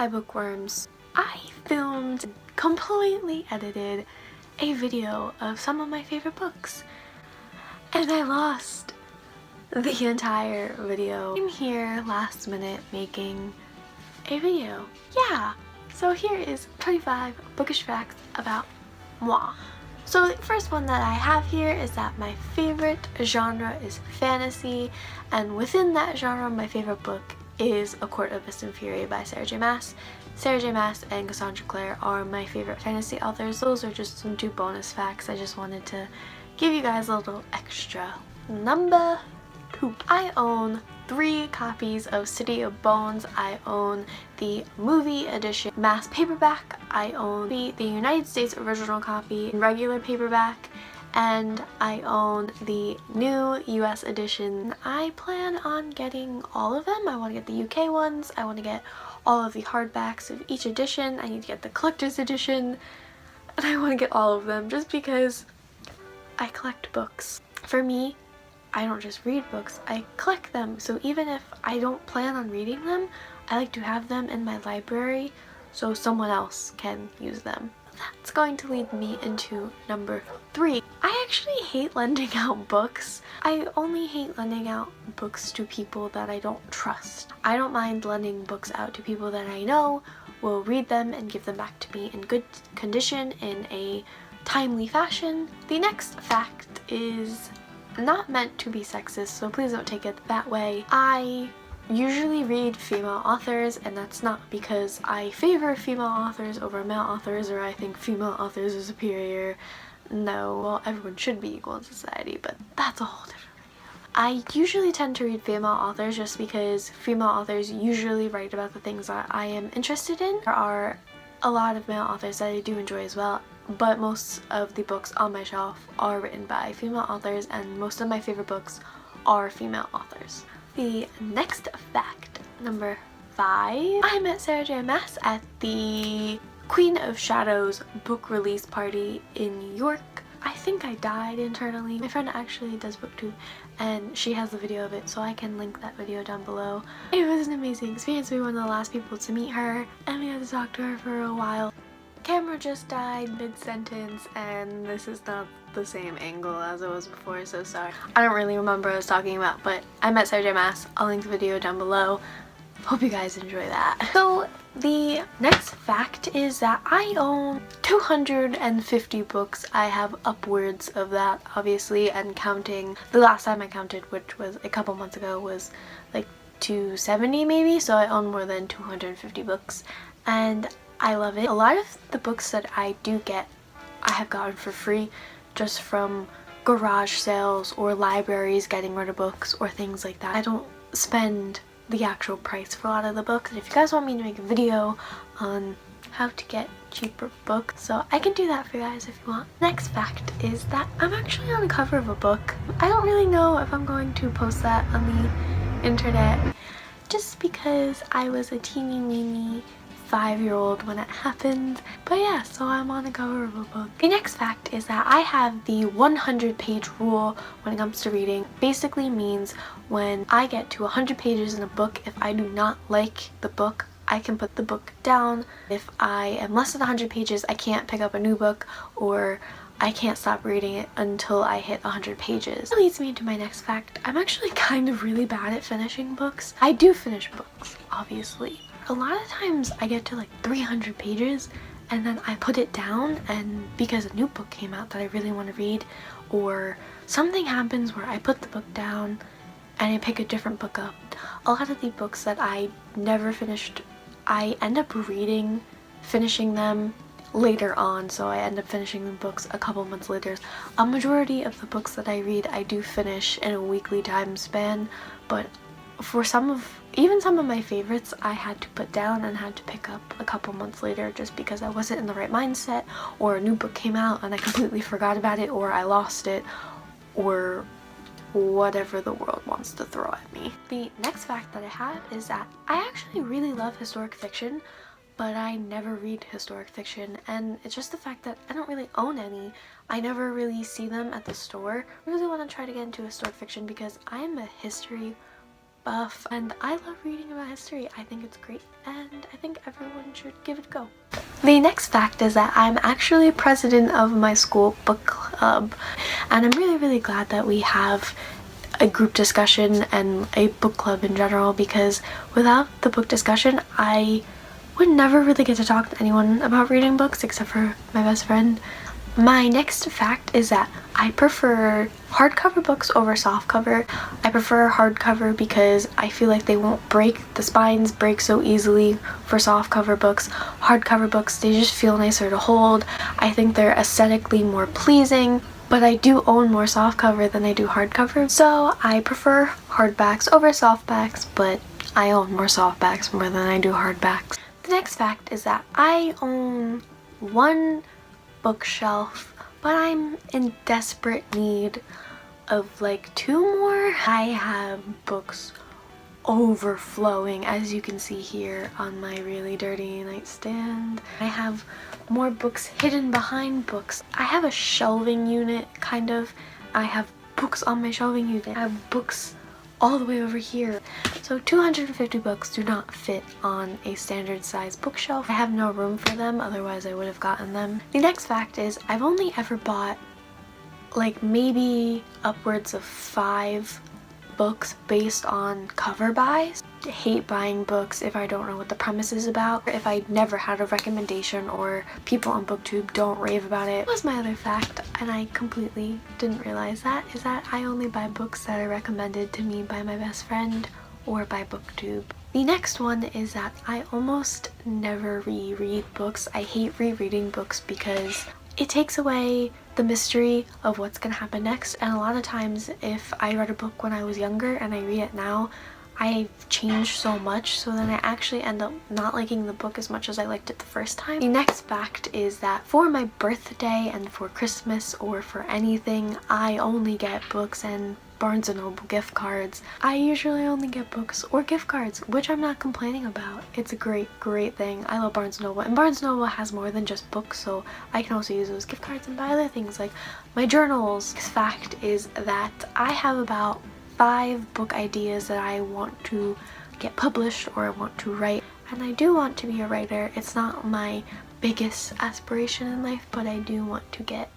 Hi bookworms. I filmed, completely edited, a video of some of my favorite books and I lost the entire video. I'm here last minute making a video. Yeah, so here is 25 bookish facts about moi. So the first one that I have here is that my favorite genre is fantasy, and within that genre my favorite book is A Court of Mist and Fury by Sarah J Maas. Sarah J Maas and Cassandra Clare are my favorite fantasy authors. Those are just some 2 bonus facts. I just wanted to give you guys a little extra. Number 2. I own 3 copies of City of Bones. I own the movie edition mass paperback. I own the United States original copy in regular paperback. And I own the new US edition. I plan on getting all of them. I want to get the UK ones. I want to get all of the hardbacks of each edition. I need to get the collector's edition. And I want to get all of them just because I collect books. For me, I don't just read books, I collect them. So even if I don't plan on reading them, I like to have them in my library so someone else can use them. That's going to lead me into number 3. I actually hate lending out books. I only hate lending out books to people that I don't trust. I don't mind lending books out to people that I know will read them and give them back to me in good condition in a timely fashion. The next fact is not meant to be sexist, so please don't take it that way. I usually read female authors, and that's not because I favor female authors over male authors or I think female authors are superior. No, well, everyone should be equal in society, but that's a whole different video. I usually tend to read female authors just because female authors usually write about the things that I am interested in. There are a lot of male authors that I do enjoy as well, but most of the books on my shelf are written by female authors, and most of my favorite books are female authors. The next fact, number 5. I met Sarah J Maas at the Queen of Shadows book release party in New York. I think I died internally. My friend actually does booktube and she has the video of it, so I can link that video down below. It was an amazing experience. We were one of the last people to meet her and we had to talk to her for a while. Camera just died mid-sentence and this is not the same angle as it was before, so sorry. I don't really remember what I was talking about, but I met Sarah J Maas. I'll link the video down below. Hope you guys enjoy that. So the next fact is that I own 250 books. I have upwards of that, obviously, and counting. The last time I counted, which was a couple months ago, was like 270 maybe, so I own more than 250 books and I love it. A lot of the books that I do get, I have gotten for free just from garage sales or libraries getting rid of books or things like that. I don't spend the actual price for a lot of the books, and if you guys want me to make a video on how to get cheaper books, so I can do that for you guys if you want. Next fact is that I'm actually on the cover of a book. I don't really know if I'm going to post that on the internet just because I was a teeny weeny 5-year-old when it happened, but yeah, so I'm on the cover of a book. The next fact is that I have the 100-page rule when it comes to reading. Basically means when I get to 100 pages in a book, if I do not like the book, I can put the book down. If I am less than 100 pages, I can't pick up a new book, or I can't stop reading it until I hit 100 pages. That leads me into my next fact. I'm actually kind of really bad at finishing books. I do finish books, obviously. A lot of times I get to like 300 pages and then I put it down, and because a new book came out that I really want to read, or something happens where I put the book down and I pick a different book up. A lot of the books that I never finished, I end up finishing them later on, so I end up finishing the books a couple months later. A majority of the books that I read I do finish in a weekly time span, but for even some of my favorites I had to put down and had to pick up a couple months later just because I wasn't in the right mindset, or a new book came out and I completely forgot about it, or I lost it, or whatever the world wants to throw at me. The next fact that I have is that I actually really love historic fiction, but I never read historic fiction, and it's just the fact that I don't really own any. I never really see them at the store. I really want to try to get into historic fiction because I'm a history buff, and I love reading about history. I think it's great, and I think everyone should give it a go. The next fact is that I'm actually president of my school book club, and I'm really glad that we have a group discussion and a book club in general, because without the book discussion I would never really get to talk to anyone about reading books except for my best friend. My next fact is that I prefer hardcover books over softcover. I prefer hardcover because I feel like they won't break. The spines break so easily for softcover books. Hardcover books, they just feel nicer to hold. I think they're aesthetically more pleasing, but I do own more softcover than I do hardcover, so I prefer hardbacks over softbacks, but I own more softbacks more than I do hardbacks. The next fact is that I own one bookshelf, but I'm in desperate need of like 2 more. I have books overflowing, as you can see here on my really dirty nightstand. I have more books hidden behind books. I have a shelving unit, kind of. I have books on my shelving unit. I have books all the way over here. So 250 books do not fit on a standard size bookshelf. I have no room for them, otherwise I would have gotten them. The next fact is I've only ever bought like maybe upwards of 5 books based on cover buys. I hate buying books if I don't know what the premise is about, or if I never had a recommendation or people on BookTube don't rave about it. That was my other fact, and I completely didn't realize that, is that I only buy books that are recommended to me by my best friend or by BookTube. The next one is that I almost never reread books. I hate rereading books because it takes away the mystery of what's gonna happen next, and a lot of times if I read a book when I was younger and I read it now, I've changed so much, so then I actually end up not liking the book as much as I liked it the first time. The next fact is that for my birthday and for Christmas or for anything, I only get books and Barnes & Noble gift cards. I usually only get books or gift cards, which I'm not complaining about. It's a great thing. I love Barnes & Noble, and Barnes & Noble has more than just books, so I can also use those gift cards and buy other things like my journals. Next fact is that I have about 5 book ideas that I want to get published or I want to write, and I do want to be a writer. It's not my biggest aspiration in life, but I do want to get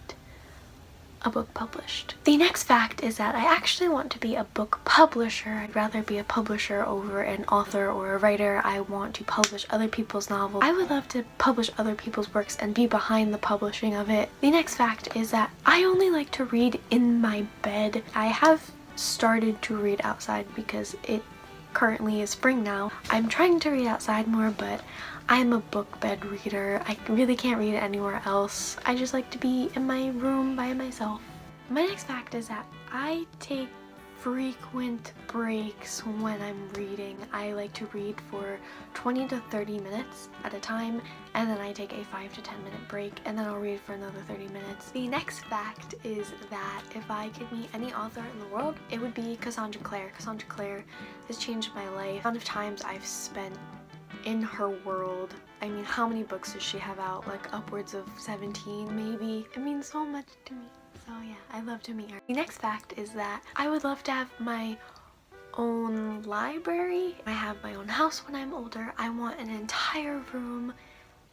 a book published. The next fact is that I actually want to be a book publisher. I'd rather be a publisher over an author or a writer. I want to publish other people's novels. I would love to publish other people's works and be behind the publishing of it. The next fact is that I only like to read in my bed. I have started to read outside because it currently is spring now. I'm trying to read outside more, but I'm a book bed reader. I really can't read anywhere else. I just like to be in my room by myself. My next fact is that I take frequent breaks when I'm reading. I like to read for 20 to 30 minutes at a time, and then I take a 5 to 10 minute break, and then I'll read for another 30 minutes. The next fact is that if I could meet any author in the world, it would be Cassandra Clare. Cassandra Clare has changed my life. The amount of times I've spent in her world. I mean, how many books does she have out? Like upwards of 17 maybe? It means so much to me. So yeah, I'd love to meet her. The next fact is that I would love to have my own library. I have my own house when I'm older. I want an entire room.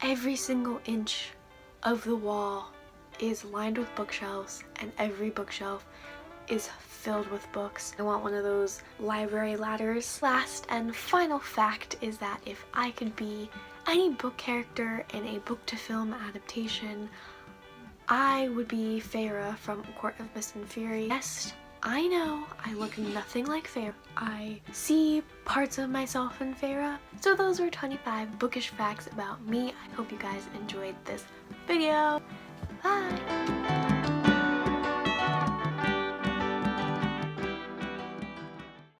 Every single inch of the wall is lined with bookshelves, and every bookshelf is filled with books. I want one of those library ladders. Last and final fact is that if I could be any book character in a book to film adaptation, I would be Feyre from Court of Mist and Fury. Yes, I know I look nothing like Feyre. I see parts of myself in Feyre. So those were 25 bookish facts about me. I hope you guys enjoyed this video. Bye!